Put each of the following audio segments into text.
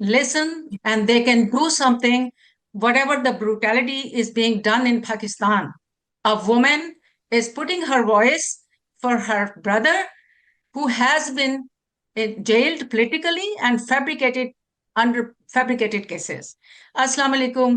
listen and they can do something. Whatever the brutality is being done in Pakistan, a woman is putting her voice for her brother who has been jailed politically and fabricated under fabricated cases. Assalamu alaikum,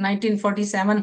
1947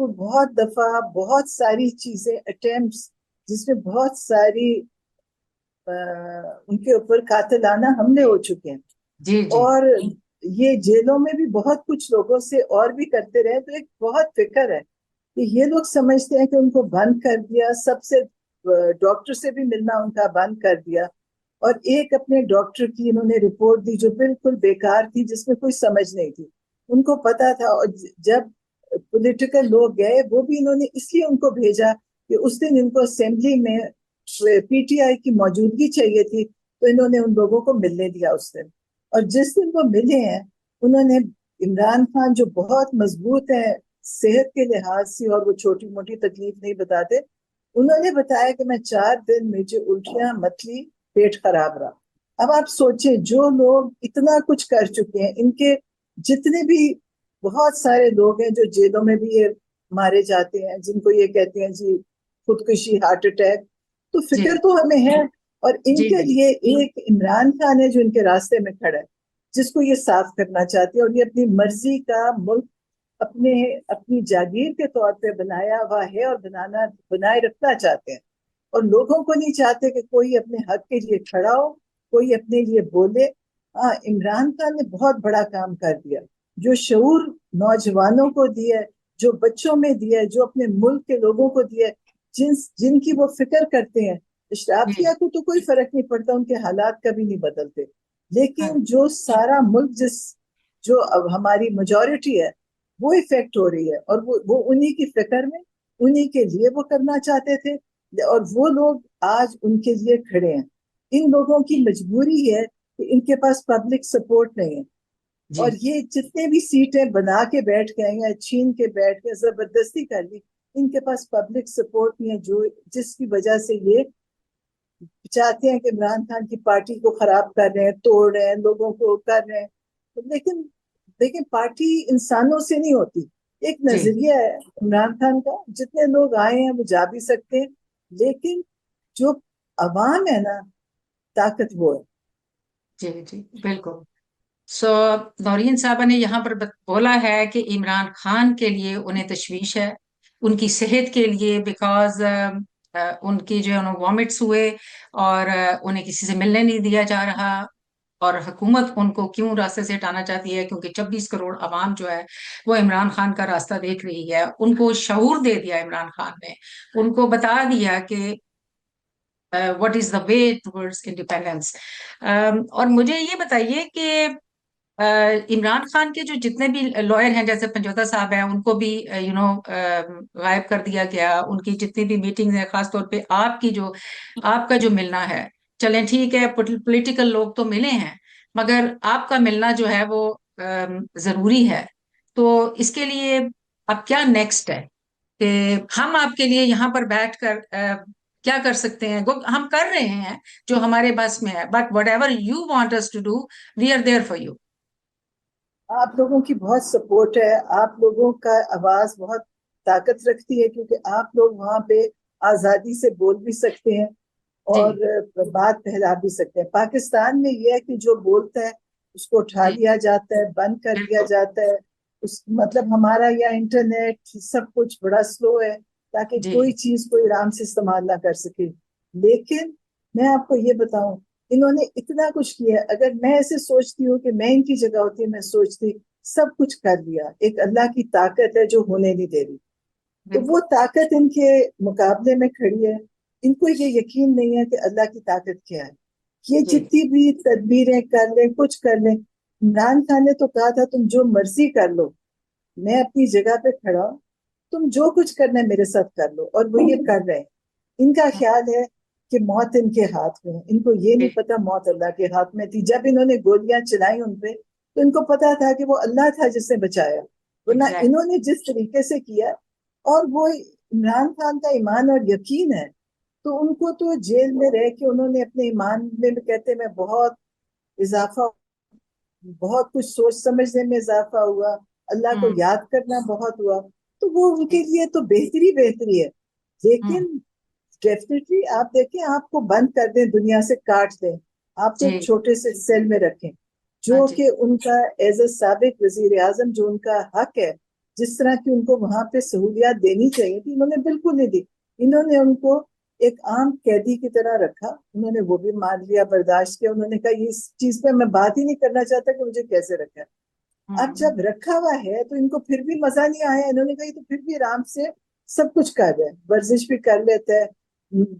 وہ بہت دفعہ بہت ساری چیزیں attempts جس میں بہت ساری ان کے اوپر قاتلانہ حملے ہو چکے ہیں، جی جی اور یہ جیلوں میں بھی بہت کچھ لوگوں سے اور بھی کرتے رہے، تو ایک بہت فکر ہے کہ یہ لوگ سمجھتے ہیں کہ ان کو بند کر دیا، سب سے ڈاکٹر سے بھی ملنا ان کا بند کر دیا، اور ایک اپنے ڈاکٹر کی انہوں نے رپورٹ دی جو بالکل بیکار تھی، جس میں کوئی سمجھ نہیں تھی، ان کو پتا تھا، اور جب پولیٹیکل لوگ گئے وہ بھی انہوں نے اس لیے ان کو بھیجا کہ اس دن ان کو اسمبلی میں پی ٹی آئی کی موجودگی چاہیے تھی، تو انہوں نے ان لوگوں کو ملنے دیا اس دن، اور جس دن وہ ملے ہیں انہوں نے عمران خان جو بہت مضبوط ہے صحت کے لحاظ سے اور وہ چھوٹی موٹی تکلیف نہیں بتاتے، انہوں نے بتایا کہ میں 4 دن مجھے الٹیاں متلی، پیٹ خراب رہا۔ اب آپ سوچیں جو لوگ اتنا کچھ کر چکے ہیں، ان کے جتنے بھی بہت سارے لوگ ہیں جو جیلوں میں بھی یہ مارے جاتے ہیں، جن کو یہ کہتے ہیں جی خودکشی، ہارٹ اٹیک، تو جی فکر تو ہمیں ہے، اور ان جی کے بالکل لیے ایک عمران خان ہے جو ان کے راستے میں کھڑا ہے، جس کو یہ صاف کرنا چاہتے ہیں، اور یہ اپنی مرضی کا ملک اپنی جاگیر کے طور پہ بنایا ہوا ہے، اور بنائے رکھنا چاہتے ہیں، اور لوگوں کو نہیں چاہتے کہ کوئی اپنے حق کے لیے کھڑا ہو، کوئی اپنے لیے بولے۔ ہاں، عمران خان نے بہت بڑا کام کر دیا، جو شعور نوجوانوں کو دیا، جو بچوں میں دیا، جو اپنے ملک کے لوگوں کو دیا، جن کی وہ فکر کرتے ہیں۔ جی اشرافیہ کو تو کوئی فرق نہیں پڑتا، ان کے حالات کبھی نہیں بدلتے، ہاں لیکن جو سارا ملک جو اب ہماری میجورٹی ہے وہ افیکٹ ہو رہی ہے، اور وہ انہی کی فکر میں انہی کے لیے وہ کرنا چاہتے تھے، اور وہ لوگ آج ان کے لیے کھڑے ہیں۔ ان لوگوں کی مجبوری ہے کہ ان کے پاس پبلک سپورٹ نہیں ہے، جی اور یہ جتنے بھی سیٹیں بنا کے بیٹھ گئے یا چھین کے بیٹھ گئے، زبردستی کر لی، ان کے پاس پبلک سپورٹ نہیں ہے، جس کی وجہ سے یہ چاہتے ہیں کہ عمران خان کی پارٹی کو خراب کر رہے ہیں، توڑ رہے ہیں، لوگوں کو کر رہے ہیں، لیکن پارٹی انسانوں سے نہیں ہوتی، ایک جی نظریہ ہے عمران خان کا، جتنے لوگ آئے ہیں وہ جا بھی سکتے ہیں، لیکن جو عوام ہے نا، طاقت وہ ہے۔ جی جی بالکل۔ سو نورین صاحبہ نے یہاں پر بولا ہے کہ عمران خان کے لیے انہیں تشویش ہے، ان کی صحت کے لیے، بیکاز ان کی جو وامٹس ہوئے، اور انہیں کسی سے ملنے نہیں دیا جا رہا، اور حکومت ان کو کیوں راستے سے ہٹانا چاہتی ہے؟ کیونکہ 26 کروڑ عوام جو ہے وہ عمران خان کا راستہ دیکھ رہی ہے، ان کو شعور دے دیا عمران خان نے، ان کو بتا دیا کہ what is the way towards independence۔ اور مجھے یہ بتائیے کہ عمران خان کے جو جتنے بھی لائر ہیں، جیسے پنجوتا صاحب ہیں، ان کو بھی غائب کر دیا گیا، ان کی جتنی بھی میٹنگز ہیں، خاص طور پہ آپ کا جو ملنا ہے، چلیں ٹھیک ہے پولیٹیکل لوگ تو ملے ہیں، مگر آپ کا ملنا جو ہے وہ ضروری ہے۔ تو اس کے لیے اب کیا نیکسٹ ہے کہ ہم آپ کے لیے یہاں پر بیٹھ کر کیا کر سکتے ہیں؟ ہم کر رہے ہیں جو ہمارے بس میں ہے، but whatever you want us to do, we are there for you. آپ لوگوں کی بہت سپورٹ ہے، آپ لوگوں کا آواز بہت طاقت رکھتی ہے، کیونکہ آپ لوگ وہاں پہ آزادی سے بول بھی سکتے ہیں جی اور بات پھیلا بھی سکتے ہیں۔ پاکستان میں یہ ہے کہ جو بولتا ہے اس کو اٹھا جی دیا جاتا ہے، بند کر دیا بالکل جاتا ہے، مطلب ہمارا یا انٹرنیٹ سب کچھ بڑا سلو ہے، تاکہ جی کوئی چیز کوئی آرام سے استعمال نہ کر سکے۔ لیکن میں آپ کو یہ بتاؤں، انہوں نے اتنا کچھ کیا، اگر میں ایسے سوچتی ہوں کہ میں ان کی جگہ ہوتی، میں سوچتی سب کچھ کر لیا، ایک اللہ کی طاقت ہے جو ہونے نہیں دے رہی، تو بالکل وہ طاقت ان کے مقابلے میں کھڑی ہے۔ ان کو یہ یقین نہیں ہے کہ اللہ کی طاقت کیا ہے، یہ جی جتنی بھی تدبیریں کر لیں، کچھ کر لیں۔ عمران خان نے تو کہا تھا تم جو مرضی کر لو، میں اپنی جگہ پہ کھڑا ہوں، تم جو کچھ کرنا ہے میرے ساتھ کر لو، اور وہ یہ کر رہے ہیں۔ ان کا خیال ہے کہ موت ان کے ہاتھ میں ہے، ان کو یہ نہیں پتا موت اللہ کے ہاتھ میں تھی۔ جب انہوں نے گولیاں چلائی ان پہ، تو ان کو پتا تھا کہ وہ اللہ تھا جس نے بچایا، ورنہ ایگزیکٹ انہوں نے جس طریقے سے کیا، اور وہ عمران خان کا ایمان اور یقین ہے، تو ان کو تو جیل میں رہ کے انہوں نے اپنے ایمان میں کہتے میں بہت اضافہ، بہت کچھ سوچ سمجھنے میں اضافہ ہوا، اللہ کو ہوں یاد کرنا بہت ہوا، تو وہ ان جی کے لیے تو بہتری ہے۔ ہوں لیکن ڈیفینیٹلی آپ دیکھیں، آپ کو بند کر دیں، دنیا سے کاٹ دیں، آپ کو جی ایک چھوٹے سے سیل میں رکھیں، ہاں جو جی کہ ان کا ایز اے سابق وزیر اعظم جو ان کا حق ہے، جس طرح کی ان کو وہاں پہ سہولیات دینی چاہیے تھی، انہوں نے بالکل نہیں دی. انہوں نے ان کو ایک عام قیدی کی طرح رکھا. انہوں نے وہ بھی مان لیا، برداشت کیا. انہوں نے کہا یہ اس چیز پہ میں بات ہی نہیں کرنا چاہتا کہ مجھے کیسے رکھا ہے. اب ہوں، جب رکھا ہوا ہے تو ان کو پھر بھی مزہ نہیں آیا. انہوں نے کہا یہ تو پھر بھی آرام سے سب کچھ کر رہے ہیں، ورزش بھی کر لیتا ہے،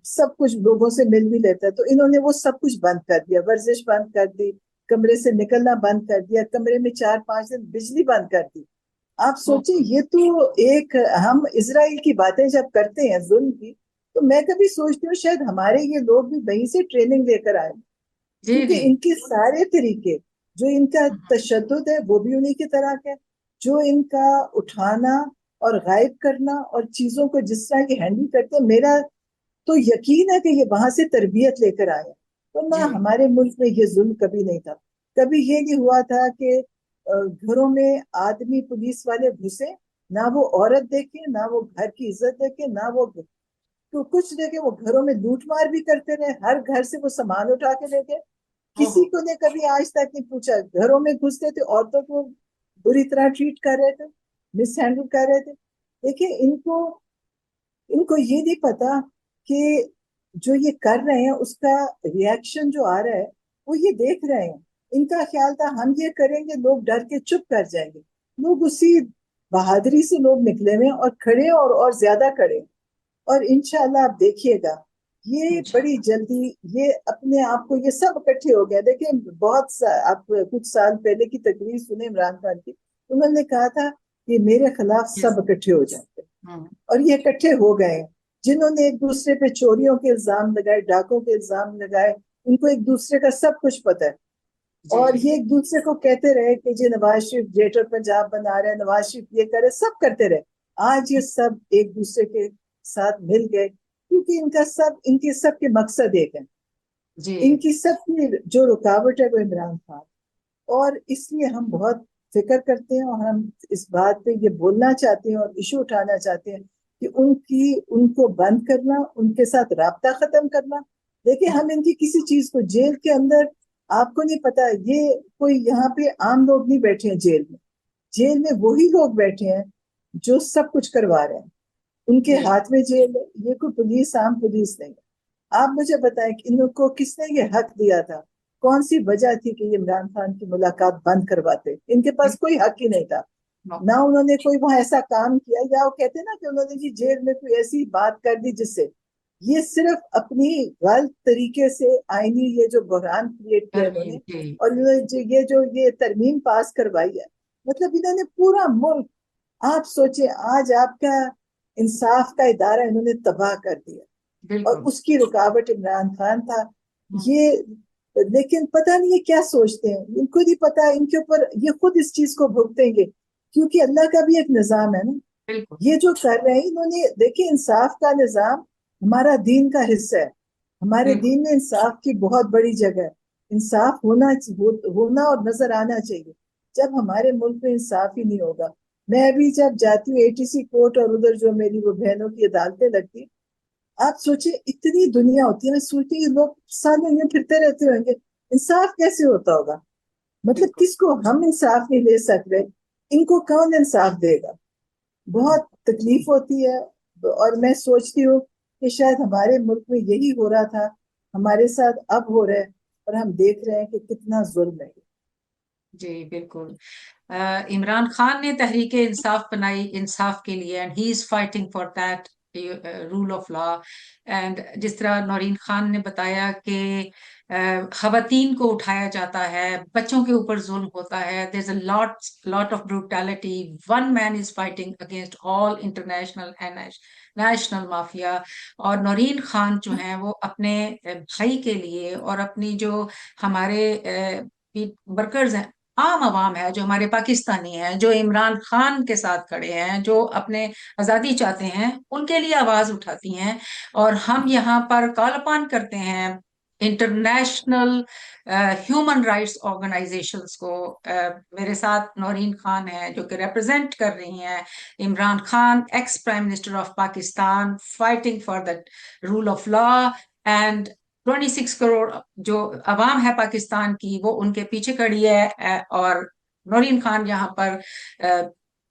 سب کچھ لوگوں سے مل بھی لیتا ہے. تو انہوں نے وہ سب کچھ بند کر دیا، ورزش بند کر دی، کمرے سے نکلنا بند کر دیا، کمرے میں 4-5 دن بجلی بند کر دی. آپ سوچیں اوہ، یہ تو ایک، ہم اسرائیل کی باتیں جب کرتے ہیں ظلم کی، تو میں کبھی سوچتی ہوں شاید ہمارے یہ لوگ بھی وہیں سے ٹریننگ لے کر آئے، جی کیونکہ جی، ان کے سارے طریقے، جو ان کا تشدد ہے وہ بھی انہی کی طرح ہے، جو ان کا اٹھانا اور غائب کرنا اور چیزوں کو جس طرح یہ ہینڈل کرتے ہیں، میرا تو یقین ہے کہ یہ وہاں سے تربیت لے کر آئے. ورنہ جی، ہمارے ملک میں یہ ظلم کبھی نہیں تھا. کبھی یہ نہیں ہوا تھا کہ گھروں میں آدمی پولیس والے گھسے، نہ وہ عورت دیکھے، نہ وہ گھر کی عزت دیکھے، نہ وہ تو کچھ دیکھے. وہ گھروں میں لوٹ مار بھی کرتے رہے، ہر گھر سے وہ سامان اٹھا کے لے گئے. اوہ، کسی کو نے کبھی آج تک نہیں پوچھا. گھروں میں گھستے تھے، عورتوں کو بری طرح ٹریٹ کر رہے تھے، مس ہینڈل کر رہے تھے. دیکھیں ان کو یہ نہیں پتا کہ جو یہ کر رہے ہیں اس کا ریئیکشن جو آ رہا ہے وہ یہ دیکھ رہے ہیں. ان کا خیال تھا ہم یہ کریں گے لوگ ڈر کے چپ کر جائیں گے. لوگ اسی بہادری سے لوگ نکلے ہوئے اور کھڑے اور زیادہ کھڑے. اور انشاءاللہ آپ دیکھیے گا یہ بڑی انشاءاللہ، جلدی یہ اپنے آپ کو یہ سب اکٹھے ہو گئے. دیکھیں آپ کچھ سال پہلے کی تقریر سنیں عمران خان کی، انہوں نے کہا تھا کہ میرے خلاف یس، سب اکٹھے ہو جائیں گے. ہوں، اور یہ اکٹھے ہو گئے. جنہوں نے ایک دوسرے پہ چوریوں کے الزام لگائے، ڈاکوں کے الزام لگائے، ان کو ایک دوسرے کا سب کچھ پتہ ہے. جی، اور یہ ایک دوسرے کو کہتے رہے کہ جی نواز شریف گریٹر پنجاب بنا رہے، نواز شریف یہ کرے، سب کرتے رہے. آج یہ سب ایک دوسرے کے ساتھ مل گئے کیونکہ ان کے سب کے مقصد ایک ہے. جی، ان کی سب کی جو رکاوٹ ہے وہ عمران خان. اور اس لیے ہم بہت فکر کرتے ہیں اور ہم اس بات پہ یہ بولنا چاہتے ہیں اور ایشو اٹھانا چاہتے ہیں کہ ان کو بند کرنا، ان کے ساتھ رابطہ ختم کرنا. دیکھیں ہم ان کی کسی چیز کو جیل کے اندر، آپ کو نہیں پتا یہ کوئی یہاں پہ عام لوگ نہیں بیٹھے ہیں جیل میں. جیل میں وہی لوگ بیٹھے ہیں جو سب کچھ کروا رہے ہیں. ان کے جی، ہاتھ میں جیل ہے. یہ کوئی پولیس عام پولیس نہیں ہے. آپ مجھے بتائیں کہ ان کو کس نے یہ حق دیا تھا؟ کون سی وجہ تھی کہ یہ عمران خان کی ملاقات بند کرواتے؟ ان کے پاس کوئی حق ہی نہیں تھا. نہ انہوں نے کوئی وہاں ایسا کام کیا، یا وہ کہتے نا کہ انہوں نے جی جیل میں کوئی ایسی بات کر دی جس سے یہ صرف اپنی غلط طریقے سے آئینی یہ جو بحران کریٹ کیا انہوں ترمیم، نے، جی، اور یہ ترمیم پاس کروائی ہے. مطلب انہوں نے پورا ملک، آپ سوچیں آج آپ کا انصاف کا ادارہ انہوں نے تباہ کر دیا. اور بالکل، اس کی رکاوٹ عمران خان تھا. ہوں، یہ لیکن پتہ نہیں یہ کیا سوچتے ہیں، ان کو نہیں پتا ان کے اوپر یہ خود اس چیز کو بھگتیں گے کیونکہ اللہ کا بھی ایک نظام ہے نا. بالکل، یہ جو کر رہے ہیں انہوں نے، دیکھیں انصاف کا نظام ہمارا دین کا حصہ ہے. ہمارے بالکل، دین میں انصاف کی بہت بڑی جگہ ہے. انصاف ہونا اور نظر آنا چاہیے. جب ہمارے ملک میں انصاف ہی نہیں ہوگا، میں ابھی جب جاتی ہوں ATC کورٹ اور ادھر جو میری وہ بہنوں کی عدالتیں لگتی، آپ سوچیں اتنی دنیا ہوتی ہے. میں سوچتی ہوں یہ لوگ سالوں میں پھرتے رہتے ہوں گے، انصاف کیسے ہوتا ہوگا؟ مطلب بالکل، کس کو ہم انصاف نہیں لے سکتے، ان کو کون انصاف دے گا؟ ہوں، بہت تکلیف ہوتی ہے. اور میں سوچتی ہوں کہ شاید ہمارے ملک میں یہی ہو رہا تھا، ہمارے ساتھ اب ہو رہا ہے، اور ہم دیکھ رہے ہیں کہ کتنا ظلم ہے. جی، بالکل. عمران خان نے تحریک انصاف بنائی انصاف کے لیے، and he is fighting for that rule of law. And جس طرح نورین خان نے بتایا کہ خواتین کو اٹھایا جاتا ہے، بچوں کے اوپر ظلم ہوتا ہے. There is a lot of brutality. One man is fighting against all international and national mafia. اور نورین خان جو ہیں وہ اپنے بھائی کے لیے اور اپنی جو ہمارے ورکرز ہیں، عام عوام ہے جو ہمارے پاکستانی ہیں، جو عمران خان کے ساتھ کھڑے ہیں، جو اپنے آزادی چاہتے ہیں، ان کے لیے آواز اٹھاتی ہیں. اور ہم یہاں پر کال اپان کرتے ہیں انٹرنیشنل ہیومن رائٹس آرگنائزیشنز کو. میرے ساتھ نورین خان ہے جو کہ ریپرزینٹ کر رہی ہیں Imran Khan, ex prime minister of Pakistan, fighting for the rule of law. And 26 crore جو عوام ہے پاکستان کی وہ ان کے پیچھے کھڑی ہے. اور نورین خان یہاں پر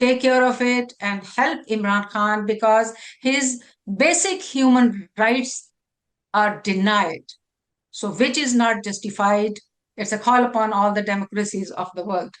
take care of it and help Imran Khan, because his basic human rights are denied. So, which is not justified. It's a call upon all the democracies of the world.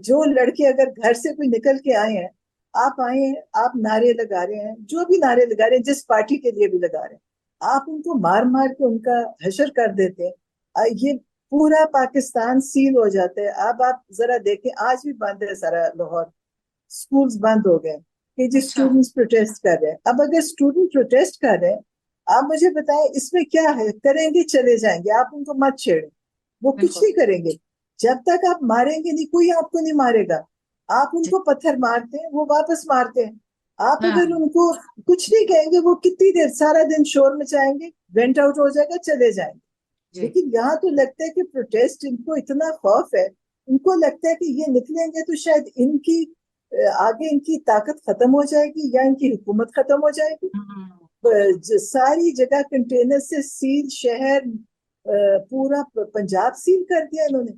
جو لڑکے اگر گھر سے کوئی نکل کے آئے ہیں، آپ آئے ہیں، آپ نعرے لگا رہے ہیں، جو بھی نعرے لگا رہے ہیں، جس پارٹی کے لیے بھی لگا رہے ہیں، آپ ان کو مار مار کے ان کا حشر کر دیتے ہیں۔ یہ پورا پاکستان سیل ہو جاتا ہے۔ اب آپ ذرا دیکھیں، آج بھی بند ہے سارا لاہور، اسکولز بند ہو گئے کہ جی اچھا اسٹوڈنٹس پروٹیسٹ کر رہے ہیں۔ اب اگر اسٹوڈنٹ پروٹیسٹ کر رہے ہیں، آپ مجھے بتائیں اس میں کیا ہے؟ کریں گے چلے جائیں گے، آپ ان کو مت چھیڑیں، وہ کچھ بالکل نہیں کریں گے جب تک آپ ماریں گے نہیں، کوئی آپ کو نہیں مارے گا۔ آپ ان جی کو پتھر مارتے ہیں، وہ واپس مارتے ہیں۔ آپ ہاں اگر ان کو کچھ نہیں کہیں گے، وہ کتنی دیر سارا دن شور مچائیں گے، وینٹ آؤٹ ہو جائے گا، چلے جائیں گے۔ جی لیکن یہاں تو لگتا ہے کہ پروٹیسٹ، ان کو اتنا خوف ہے، ان کو لگتا ہے کہ یہ نکلیں گے تو شاید ان کی آگے ان کی طاقت ختم ہو جائے گی، یا ان کی حکومت ختم ہو جائے گی۔ ہوں، ساری جگہ کنٹینر سے سیل، شہر پورا پنجاب سیل کر دیا انہوں نے۔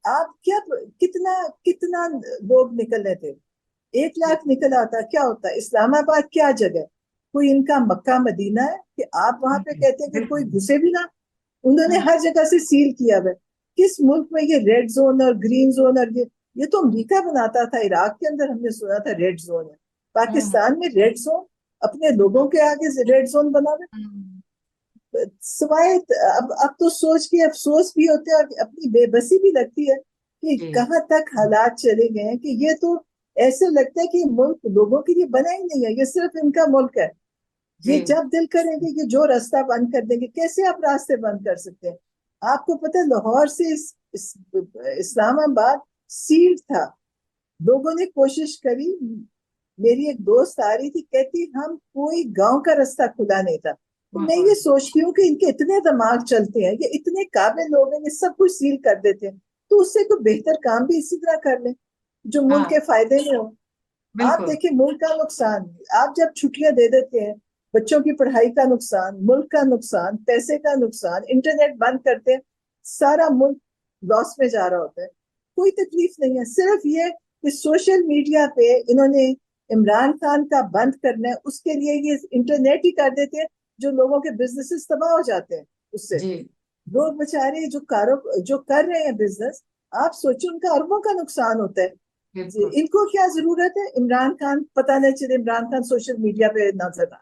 آپ کیا، کتنا کتنا لوگ نکلنے تھے؟ 1 لاکھ نکل آتا کیا ہوتا؟ اسلام آباد کیا جگہ؟ کوئی ان کا مکہ مدینہ ہے کہ آپ وہاں پہ کہتے ہیں کہ کوئی بالکل گھسے بھی نہ؟ انہوں نے ہوں، ہر جگہ سے سیل کیا ہوا ہے۔ کس ملک میں یہ ریڈ زون اور گرین زون اور یہ تو امریکہ بناتا تھا، عراق کے اندر ہم نے سنا تھا ریڈ زون ہے، ہوں، پاکستان میں ریڈ زون اپنے لوگوں کے آگے ریڈ زون بنا ہوا ہوں، ہے۔ سوائے اب تو سوچ کے افسوس بھی ہوتے ہیں اور اپنی بے بسی بھی لگتی ہے کہ جی کہاں تک حالات چلے گئے ہیں، کہ یہ تو ایسے لگتا ہے کہ یہ ملک لوگوں کے لیے بنا ہی نہیں ہے، یہ صرف ان کا ملک ہے۔ جی یہ جب دل کریں گے کہ جو راستہ بند کر دیں گے، کیسے آپ راستے بند کر سکتے ہیں؟ آپ کو پتہ ہے لاہور سے اسلام آباد سیل تھا، لوگوں نے کوشش کری۔ میری ایک دوست آ رہی تھی، کہتی ہم کوئی گاؤں کا راستہ کھلا نہیں تھا۔ تو ہوں، میں یہ سوچتی ہوں کہ ان کے اتنے دماغ چلتے ہیں، یہ اتنے قابل لوگ ہیں، یہ سب کچھ سیل کر دیتے ہیں، تو اس سے تو بہتر کام بھی اسی طرح کر لیں جو ملک ہاں کے فائدے میں ہو۔ آپ بالکل دیکھیں ملک کا نقصان، آپ جب چھٹیاں دے دیتے ہیں، بچوں کی پڑھائی کا نقصان، ملک کا نقصان، پیسے کا نقصان، انٹرنیٹ بند کرتے ہیں، سارا ملک لاس میں جا رہا ہوتا ہے۔ کوئی تکلیف نہیں ہے، صرف یہ کہ سوشل میڈیا پہ انہوں نے عمران خان کا بند کرنا ہے، اس کے لیے یہ انٹرنیٹ ہی کر دیتے ہیں، جو لوگوں کے بزنس تباہ ہو جاتے ہیں اس سے۔ جی لوگ بےچارے جو کر رہے ہیں بزنس، آپ سوچیں ان کا اربوں کا نقصان ہوتا ہے۔ بالکل ان کو کیا ضرورت ہے عمران خان پتہ نہیں چلے عمران خان سوشل میڈیا پہ نظر آ؟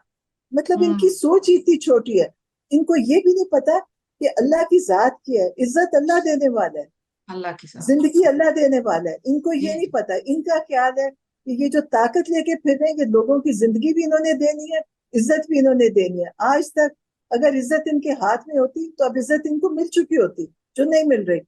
مطلب ان کی ہوں، سوچ ہی اتنی چھوٹی ہے۔ ان کو یہ بھی نہیں پتا کہ اللہ کی ذات کیا ہے، عزت اللہ دینے والا ہے، اللہ کے ساتھ زندگی اللہ دینے والا ہے۔ ان کو جی یہ نہیں پتا، ان کا خیال ہے کہ یہ جو طاقت لے کے پھر رہے ہیں، یہ لوگوں کی زندگی بھی انہوں نے دینی ہے، عزت بھی انہوں نے دینی ہے۔ آج تک اگر عزت ان کے ہاتھ میں ہوتی تو اب عزت ان کو مل چکی ہوتی، جو نہیں مل رہی۔